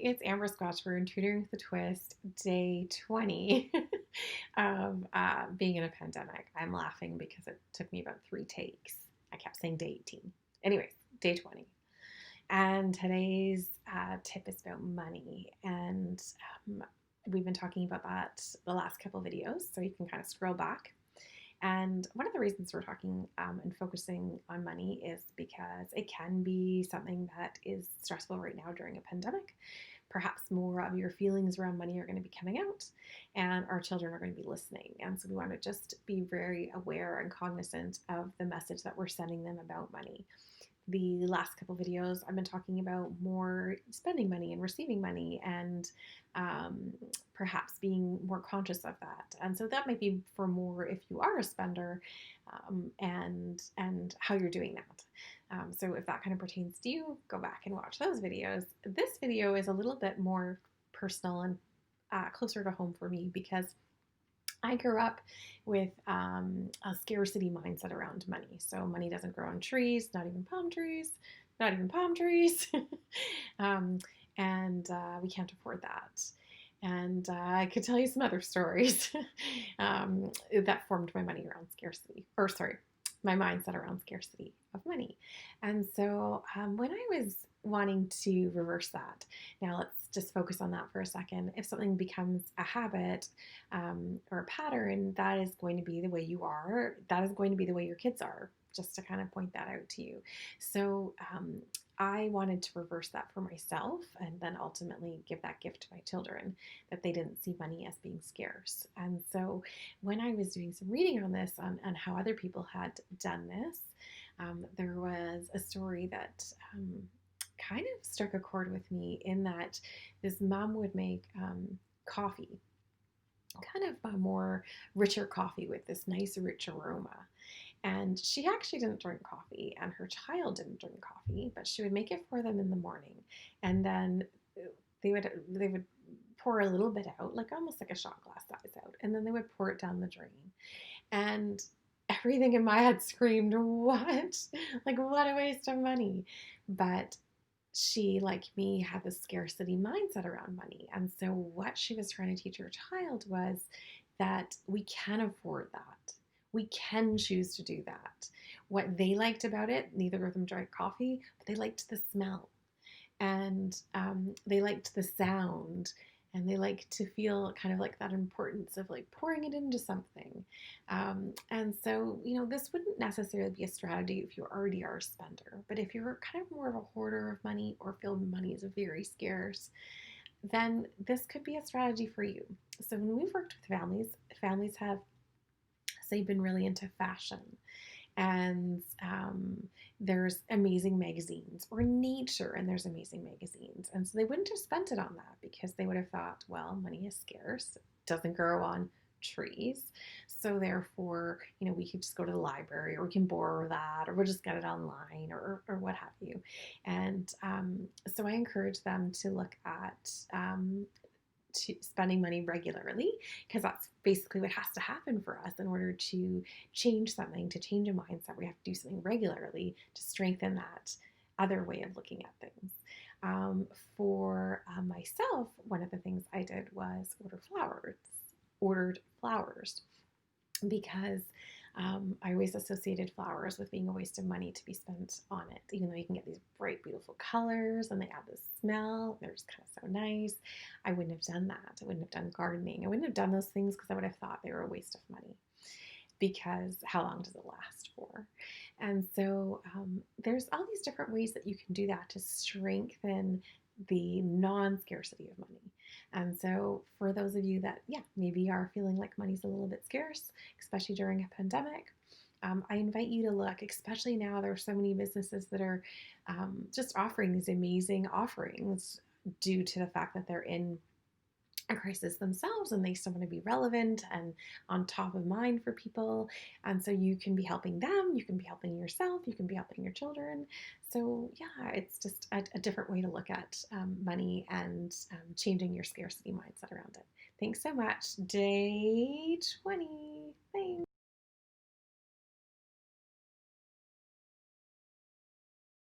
it's Amber Scotch. We're in Tutoring with a Twist, day 20 of being in a pandemic. I'm laughing because it took me about 3 takes. I kept saying day 18. Anyways, day 20. And today's tip is about money. And we've been talking about that the last couple videos, so you can kind of scroll back. And one of the reasons we're talking and focusing on money is because it can be something that is stressful right now during a pandemic. Perhaps more of your feelings around money are going to be coming out, and our children are going to be listening. And so we want to just be very aware and cognizant of the message that we're sending them about money. The last couple videos, I've been talking about more spending money and receiving money, and perhaps being more conscious of that. And so that might be for more if you are a spender, and how you're doing that. So if that kind of pertains to you, go back and watch those videos. This video is a little bit more personal and closer to home for me because I grew up with a scarcity mindset around money. So money doesn't grow on trees, not even palm trees, not even palm trees. and we can't afford that. And I could tell you some other stories that formed my money around scarcity, or sorry, my mindset around scarcity of money. And so when I was wanting to reverse that, now let's just focus on that for a second. If something becomes a habit or a pattern, that is going to be the way you are. That is going to be the way your kids are, just to kind of point that out to you. So I wanted to reverse that for myself and then ultimately give that gift to my children, that they didn't see money as being scarce. And so when I was doing some reading on this, on how other people had done this, there was a story that kind of struck a chord with me, in that this mom would make coffee, kind of a more richer coffee with this nice rich aroma. And she actually didn't drink coffee, and her child didn't drink coffee, but she would make it for them in the morning. And then they would pour a little bit out, like almost like a shot glass size out, and then they would pour it down the drain. And everything in my head screamed, what? Like, what a waste of money. But she, like me, had this scarcity mindset around money. And so what she was trying to teach her child was that we can afford that. We can choose to do that. What they liked about it, neither of them drank coffee, but they liked the smell, and they liked the sound, and they liked to feel kind of like that importance of like pouring it into something. And so, this wouldn't necessarily be a strategy if you already are a spender, but if you're kind of more of a hoarder of money or feel money is very scarce, then this could be a strategy for you. So when we've worked with families have, say, been really into fashion, and there's amazing magazines, or nature, and there's amazing magazines. And so they wouldn't have spent it on that, because they would have thought, well, money is scarce, it doesn't grow on trees, so therefore, we could just go to the library, or we can borrow that, or we'll just get it online, or what have you. And so I encourage them to look at spending money regularly, because that's basically what has to happen for us in order to change something, to change a mindset. We have to do something regularly to strengthen that other way of looking at things. For myself, one of the things I did was ordered flowers, because I always associated flowers with being a waste of money to be spent on it, even though you can get these bright, beautiful colors and they add this smell. They're just kind of so nice. I wouldn't have done that. I wouldn't have done gardening. I wouldn't have done those things because I would have thought they were a waste of money, because how long does it last for? And so there's all these different ways that you can do that to strengthen the non-scarcity of money. And so for those of you that, maybe are feeling like money's a little bit scarce, especially during a pandemic, I invite you to look, especially now there are so many businesses that are just offering these amazing offerings due to the fact that they're in a crisis themselves, and they still want to be relevant and on top of mind for people. And so you can be helping them, you can be helping yourself, you can be helping your children. So it's just a different way to look at money, and changing your scarcity mindset around it. Thanks so much. Day 20. Thanks.